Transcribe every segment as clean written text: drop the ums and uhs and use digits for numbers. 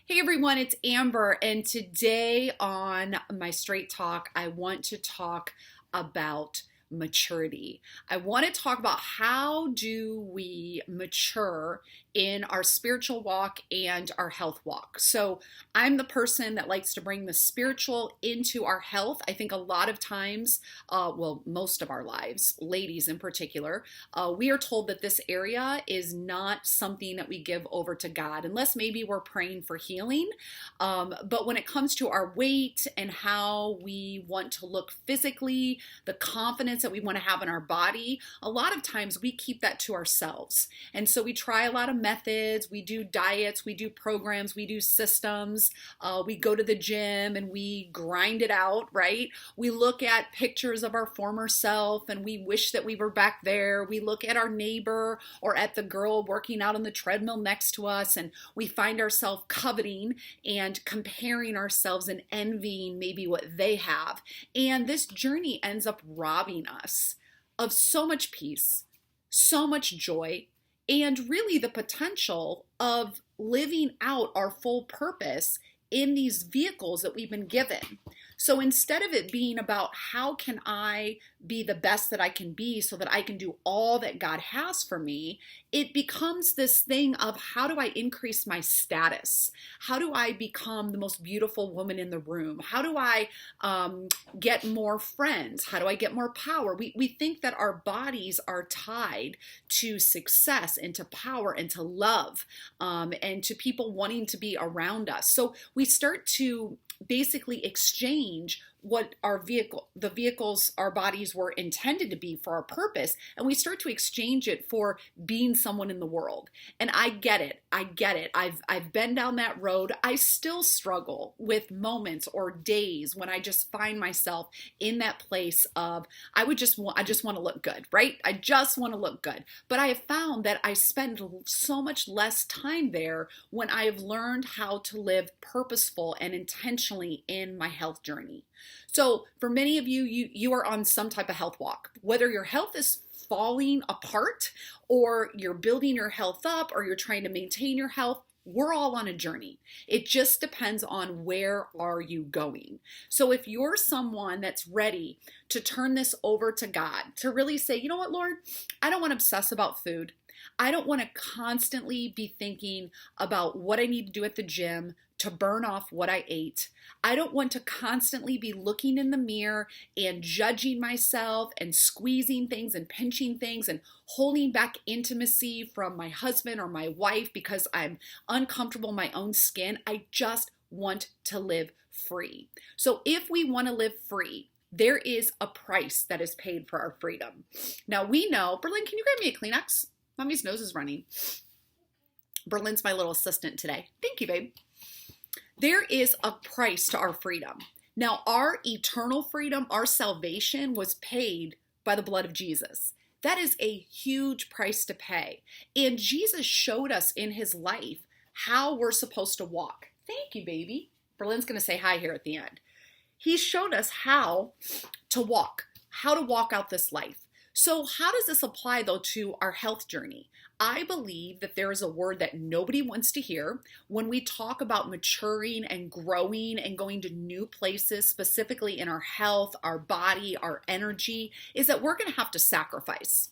Hey everyone, it's Amber, and today on my Straight Talk, I want to talk about maturity. I want to talk about how do we mature in our spiritual walk and our health walk. So I'm the person that likes to bring the spiritual into our health. I think a lot of times, most of our lives, ladies in particular, we are told that this area is not something that we give over to God, unless maybe we're praying for healing. But when it comes to our weight and how we want to look physically, the confidence that we want to have in our body, a lot of times we keep that to ourselves. And so we try a lot of methods, we do diets, we do programs, we do systems, we go to the gym and we grind it out, right? We look at pictures of our former self and we wish that we were back there. We look at our neighbor or at the girl working out on the treadmill next to us and we find ourselves coveting and comparing ourselves and envying maybe what they have. And this journey ends up robbing us of so much peace, so much joy, and really the potential of living out our full purpose in these vehicles that we've been given. So instead of it being about how can I be the best that I can be so that I can do all that God has for me, it becomes this thing of how do I increase my status? How do I become the most beautiful woman in the room? How do I get more friends? How do I get more power? We think that our bodies are tied to success and to power and to love and to people wanting to be around us. So we start to basically exchange what the vehicles our bodies were intended to be for our purpose, and we start to exchange it for being someone in the world. And I get it. I've been down that road. I still struggle with moments or days when I just find myself in that place of I just want to look good, right? I just want to look good. But I have found that I spend so much less time there when I have learned how to live purposeful and intentionally in my health journey. So for many of you, you are on some type of health walk, whether your health is falling apart or you're building your health up or you're trying to maintain your health. We're all on a journey. It just depends on where are you going. So if you're someone that's ready to turn this over to God, to really say, you know what, Lord, I don't want to obsess about food. I don't want to constantly be thinking about what I need to do at the gym to burn off what I ate. I don't want to constantly be looking in the mirror and judging myself and squeezing things and pinching things and holding back intimacy from my husband or my wife because I'm uncomfortable in my own skin. I just want to live free. So if we want to live free, there is a price that is paid for our freedom. Now we know, Berlin, can you grab me a Kleenex? Mommy's nose is running. Berlin's my little assistant today. Thank you, babe. There is a price to our freedom. Now, our eternal freedom, our salvation was paid by the blood of Jesus. That is a huge price to pay. And Jesus showed us in his life how we're supposed to walk. Thank you, baby. Berlin's going to say hi here at the end. He showed us how to walk out this life. So how does this apply, though, to our health journey? I believe that there is a word that nobody wants to hear when we talk about maturing and growing and going to new places, specifically in our health, our body, our energy, is that we're going to have to sacrifice.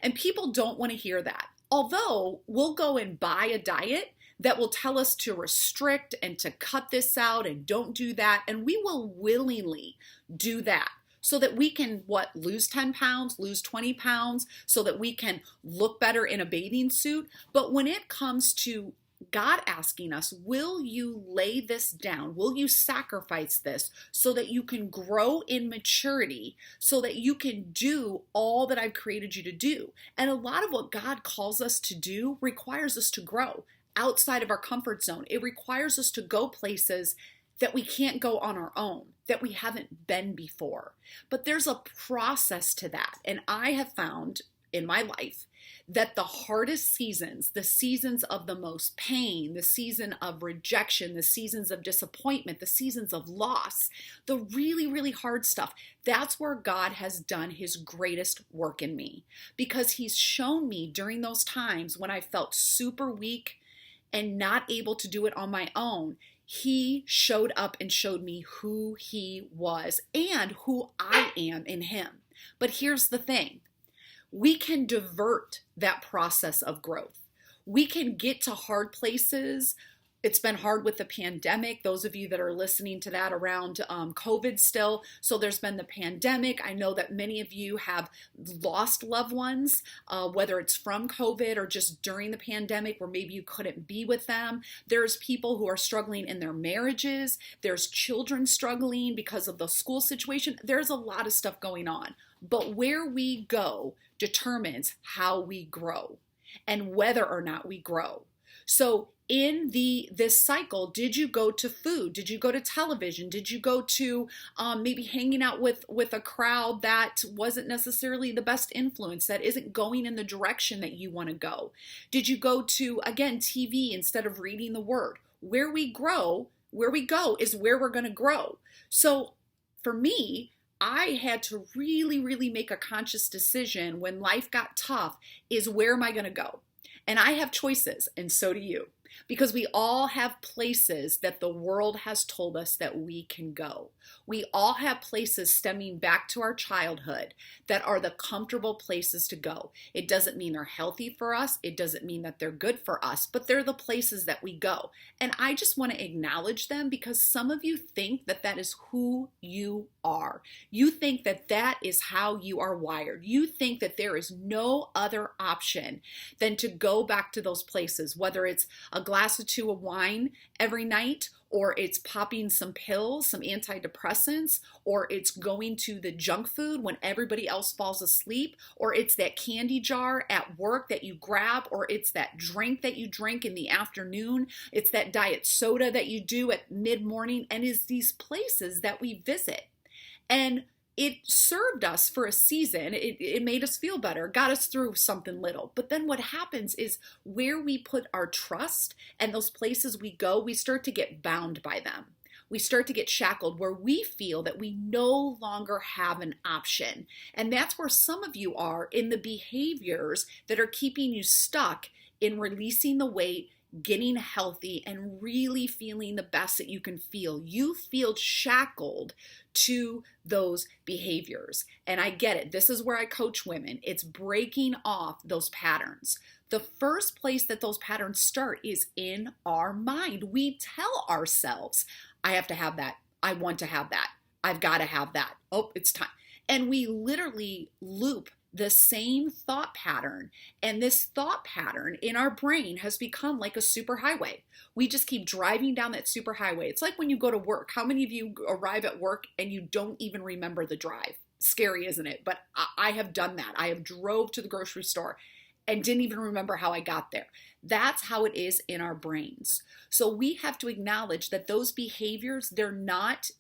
And people don't want to hear that. Although we'll go and buy a diet that will tell us to restrict and to cut this out and don't do that, and we will willingly do that. So that we can, lose 10 pounds, lose 20 pounds, so that we can look better in a bathing suit. But when it comes to God asking us, will you lay this down? Will you sacrifice this so that you can grow in maturity, so that you can do all that I've created you to do? And a lot of what God calls us to do requires us to grow outside of our comfort zone. It requires us to go places that we can't go on our own, that we haven't been before. But there's a process to that. And I have found in my life that the hardest seasons, the seasons of the most pain, the season of rejection, the seasons of disappointment, the seasons of loss, the really, really hard stuff, that's where God has done his greatest work in me. Because he's shown me during those times when I felt super weak and not able to do it on my own, he showed up and showed me who he was and who I am in him. But here's the thing. We can divert that process of growth. We can get to hard places. It's been hard with the pandemic. Those of you that are listening to that around COVID still. So there's been the pandemic. I know that many of you have lost loved ones, whether it's from COVID or just during the pandemic where maybe you couldn't be with them. There's people who are struggling in their marriages. There's children struggling because of the school situation. There's a lot of stuff going on. But where we go determines how we grow and whether or not we grow. So in this cycle, did you go to food? Did you go to television? Did you go to maybe hanging out with a crowd that wasn't necessarily the best influence, that isn't going in the direction that you want to go? Did you go to, again, TV instead of reading the word? Where we go is where we're going to grow. So for me, I had to really, really make a conscious decision when life got tough is where am I going to go? And I have choices, and so do you, because we all have places that the world has told us that we can go. We all have places stemming back to our childhood that are the comfortable places to go. It doesn't mean they're healthy for us. It doesn't mean that they're good for us, but they're the places that we go. And I just want to acknowledge them because some of you think that that is who you are. You think that that is how you are wired. You think that there is no other option than to go back to those places, whether it's a glass or two of wine every night, or it's popping some pills, some antidepressants, or it's going to the junk food when everybody else falls asleep, or it's that candy jar at work that you grab, or it's that drink that you drink in the afternoon, it's that diet soda that you do at mid-morning, and it's these places that we visit. And it served us for a season. It made us feel better, got us through something little. But then what happens is where we put our trust and those places we go, we start to get bound by them. We start to get shackled where we feel that we no longer have an option. And that's where some of you are in the behaviors that are keeping you stuck in releasing the weight, getting healthy, and really feeling the best that you can feel. You feel shackled to those behaviors. And I get it. This is where I coach women. It's breaking off those patterns. The first place that those patterns start is in our mind. We tell ourselves, I have to have that. I want to have that. I've got to have that. Oh, it's time. And we literally loop the same thought pattern. And this thought pattern in our brain has become like a superhighway. We just keep driving down that superhighway. It's like when you go to work. How many of you arrive at work and you don't even remember the drive? Scary, isn't it? But I have done that. I have drove to the grocery store and didn't even remember how I got there. That's how it is in our brains. So we have to acknowledge that those behaviors, they're not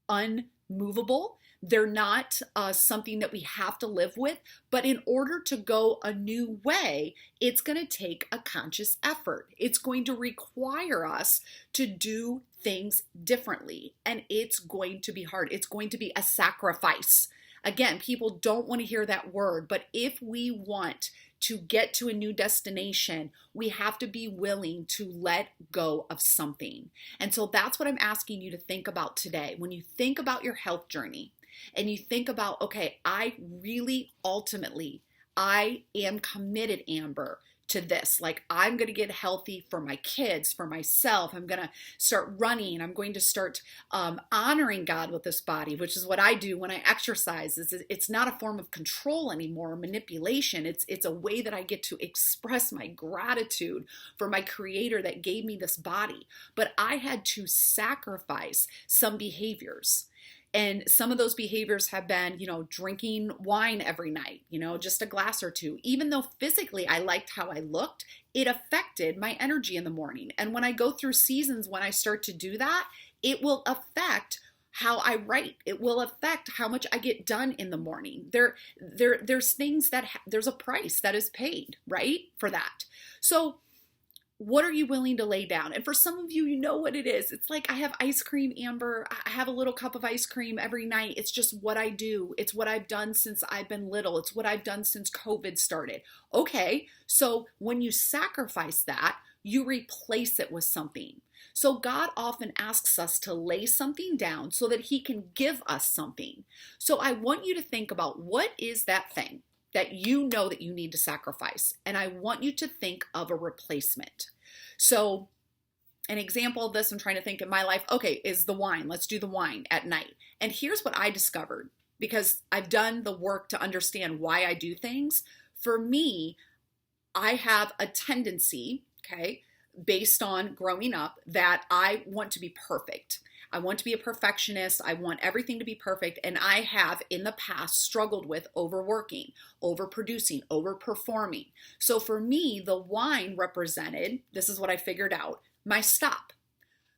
unmovable. They're not something that we have to live with, but in order to go a new way, it's going to take a conscious effort. It's going to require us to do things differently, and it's going to be hard. It's going to be a sacrifice. Again, people don't want to hear that word, but if we want to get to a new destination, we have to be willing to let go of something. And so that's what I'm asking you to think about today. When you think about your health journey, and you think about, okay, I am committed, Amber, to this. Like, I'm going to get healthy for my kids, for myself. I'm going to start running. I'm going to start honoring God with this body, which is what I do when I exercise. It's not a form of control anymore, or manipulation. It's a way that I get to express my gratitude for my Creator that gave me this body. But I had to sacrifice some behaviors. And some of those behaviors have been, drinking wine every night, just a glass or two. Even though physically I liked how I looked, it affected my energy in the morning. And when I go through seasons, when I start to do that, it will affect how I write. It will affect how much I get done in the morning. There's things there's a price that is paid, right, for that. So what are you willing to lay down? And for some of you, you know what it is. It's like, I have ice cream, Amber. I have a little cup of ice cream every night. It's just what I do. It's what I've done since I've been little. It's what I've done since COVID started. Okay, so when you sacrifice that, you replace it with something. So God often asks us to lay something down so that he can give us something. So I want you to think about, what is that thing that you know that you need to sacrifice? And I want you to think of a replacement. So an example of this, I'm trying to think in my life, okay, is the wine. Let's do the wine at night. And here's what I discovered, because I've done the work to understand why I do things. For me, I have a tendency, okay, based on growing up, that I want to be perfect. I want to be a perfectionist. I want everything to be perfect. And I have in the past struggled with overworking, overproducing, overperforming. So for me, the wine represented, this is what I figured out, my stop.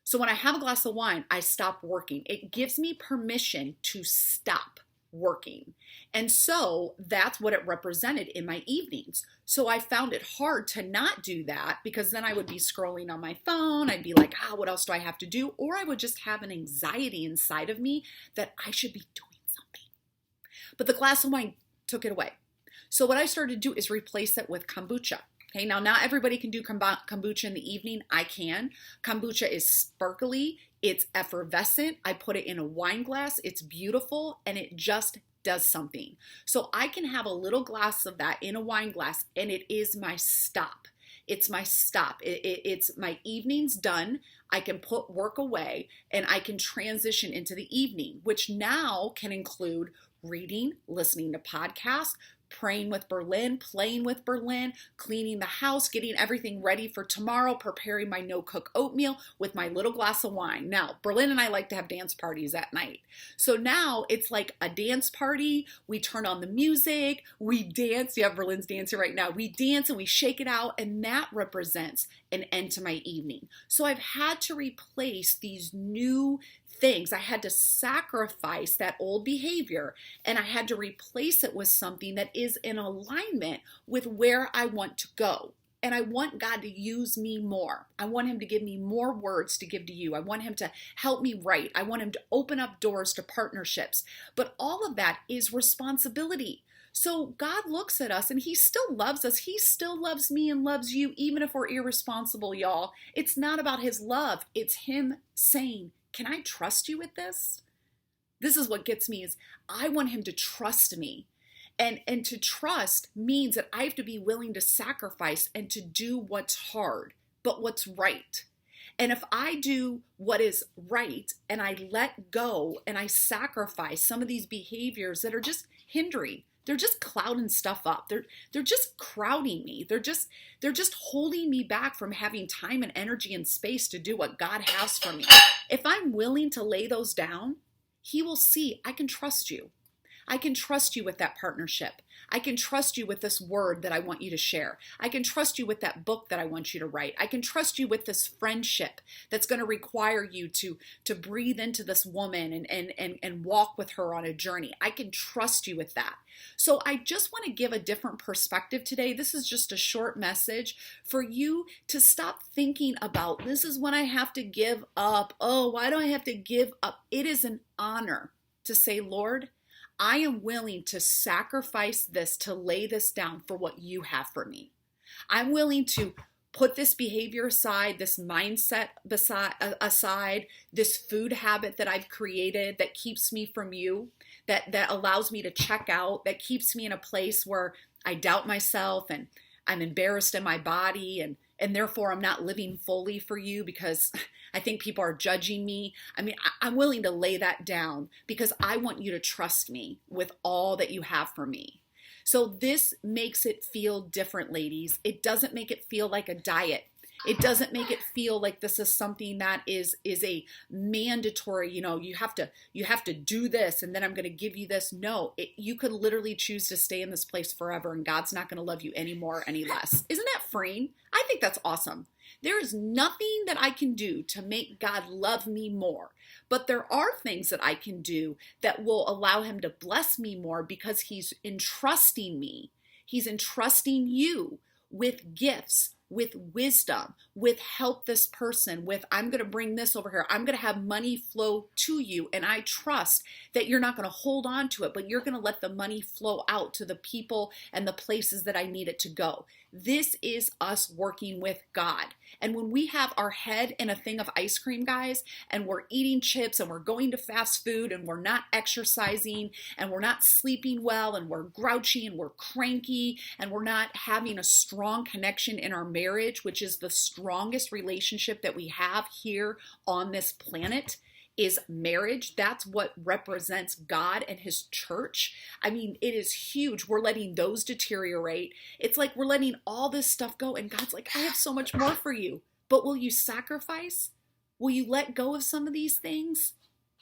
So when I have a glass of wine, I stop working. It gives me permission to stop working. And so that's what it represented in my evenings. So I found it hard to not do that, because then I would be scrolling on my phone. I'd be like, what else do I have to do? Or I would just have an anxiety inside of me that I should be doing something. But the glass of wine took it away. So what I started to do is replace it with kombucha. Okay, now not everybody can do kombucha in the evening. I can. Kombucha is sparkly. It's effervescent. I put it in a wine glass. It's beautiful, and it just does something. So I can have a little glass of that in a wine glass, and it is my stop. It's my stop. It's my evening's done. I can put work away, and I can transition into the evening, which now can include reading, listening to podcasts, praying with Berlin, playing with Berlin, cleaning the house, getting everything ready for tomorrow, preparing my no-cook oatmeal with my little glass of wine. Now, Berlin and I like to have dance parties at night. So now it's like a dance party. We turn on the music, we dance. Yeah, Berlin's dancing right now. We dance and we shake it out, and that represents an end to my evening. So I've had to replace these new things. I had to sacrifice that old behavior, and I had to replace it with something that is in alignment with where I want to go. And I want God to use me more. I want him to give me more words to give to you. I want him to help me write. I want him to open up doors to partnerships. But all of that is responsibility. So God looks at us and he still loves us. He still loves me and loves you, even if we're irresponsible, y'all. It's not about his love. It's him saying, can I trust you with this? This is what gets me, is I want him to trust me. And to trust means that I have to be willing to sacrifice and to do what's hard, but what's right. And if I do what is right and I let go and I sacrifice some of these behaviors that are just hindering, they're just clouding stuff up. They're just crowding me. They're just holding me back from having time and energy and space to do what God has for me. If I'm willing to lay those down, he will see I can trust you. I can trust you with that partnership. I can trust you with this word that I want you to share. I can trust you with that book that I want you to write. I can trust you with this friendship that's going to require you to breathe into this woman and walk with her on a journey. I can trust you with that. So I just want to give a different perspective today. This is just a short message for you to stop thinking about, this is when I have to give up. Oh, why do I have to give up? It is an honor to say, Lord, I am willing to sacrifice this, to lay this down for what you have for me. I'm willing to put this behavior aside, this mindset aside, this food habit that I've created that keeps me from you, that allows me to check out, that keeps me in a place where I doubt myself and I'm embarrassed in my body, and therefore I'm not living fully for you because I think people are judging me. I mean, I'm willing to lay that down because I want you to trust me with all that you have for me. So this makes it feel different, ladies. It doesn't make it feel like a diet. It doesn't make it feel like this is something that is a mandatory, you have to do this and then I'm going to give you this. No, you could literally choose to stay in this place forever and God's not going to love you any more or any less. Isn't that freeing? I think that's awesome. There is nothing that I can do to make God love me more, but there are things that I can do that will allow him to bless me more because he's entrusting me. He's entrusting you with gifts, with wisdom, with help this person, with I'm going to bring this over here. I'm going to have money flow to you. And I trust that you're not going to hold on to it, but you're going to let the money flow out to the people and the places that I need it to go. This is us working with God. And when we have our head in a thing of ice cream, guys, and we're eating chips and we're going to fast food and we're not exercising and we're not sleeping well and we're grouchy and we're cranky and we're not having a strong connection in our marriage, which is the strongest relationship that we have here on this planet, is marriage. That's what represents God and his church. I mean, it is huge. We're letting those deteriorate. It's like we're letting all this stuff go, and God's like, I have so much more for you. But will you sacrifice? Will you let go of some of these things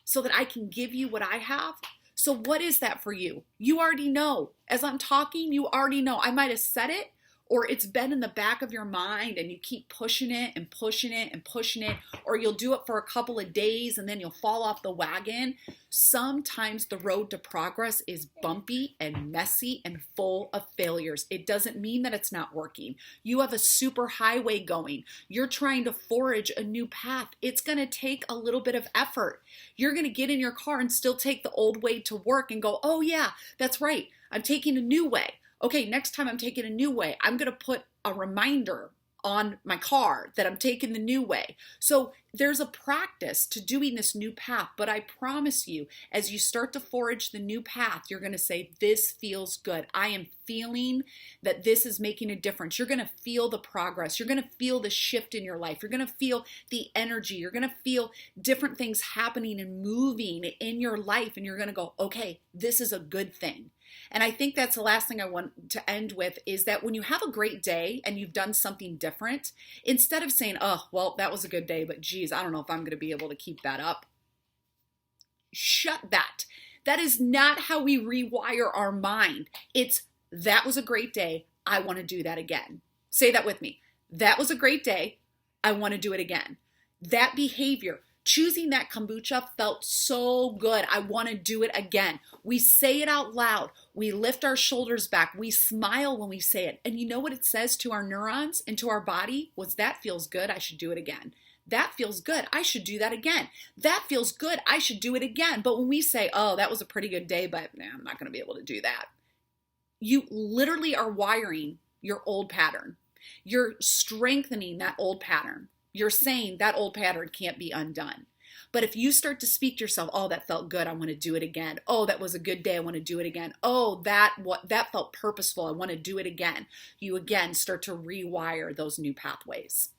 so that I can give you what I have? So what is that for you? You already know. As I'm talking, you already know. I might have said it, or it's been in the back of your mind and you keep pushing it and pushing it and pushing it, or you'll do it for a couple of days and then you'll fall off the wagon. Sometimes the road to progress is bumpy and messy and full of failures. It doesn't mean that it's not working. You have a super highway going. You're trying to forage a new path. It's going to take a little bit of effort. You're going to get in your car and still take the old way to work and go, oh yeah, that's right, I'm taking a new way. Okay, next time I'm taking a new way, I'm going to put a reminder on my car that I'm taking the new way. So there's a practice to doing this new path, but I promise you, as you start to forage the new path, you're going to say, this feels good. I am feeling that this is making a difference. You're going to feel the progress. You're going to feel the shift in your life. You're going to feel the energy. You're going to feel different things happening and moving in your life, and you're going to go, okay, this is a good thing. And I think that's the last thing I want to end with, is that when you have a great day and you've done something different, instead of saying, oh, well, that was a good day, but geez, I don't know if I'm going to be able to keep that up. Shut that. That is not how we rewire our mind. It's, that was a great day. I want to do that again. Say that with me. That was a great day. I want to do it again. That behavior, choosing that kombucha, felt so good. I want to do it again. We say it out loud. We lift our shoulders back. We smile when we say it. And you know what it says to our neurons and to our body? Was, that feels good. I should do it again. That feels good. I should do that again. That feels good. I should do it again. But when we say, oh, that was a pretty good day, but I'm not going to be able to do that, you literally are wiring your old pattern. You're strengthening that old pattern. You're saying that old pattern can't be undone. But if you start to speak to yourself, oh, that felt good, I want to do it again. Oh, that was a good day, I want to do it again. Oh, that felt purposeful, I want to do it again. You again start to rewire those new pathways.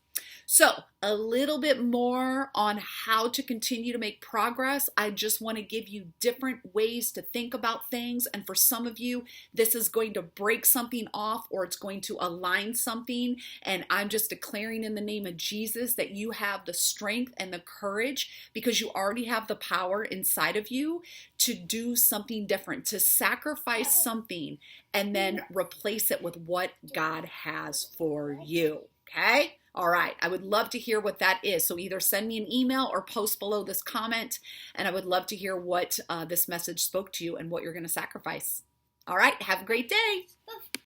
So a little bit more on how to continue to make progress. I just want to give you different ways to think about things. And for some of you, this is going to break something off, or it's going to align something. And I'm just declaring in the name of Jesus that you have the strength and the courage, because you already have the power inside of you to do something different, to sacrifice something and then replace it with what God has for you. Okay? All right, I would love to hear what that is. So either send me an email or post below this comment, and I would love to hear what this message spoke to you and what you're going to sacrifice. All right, have a great day.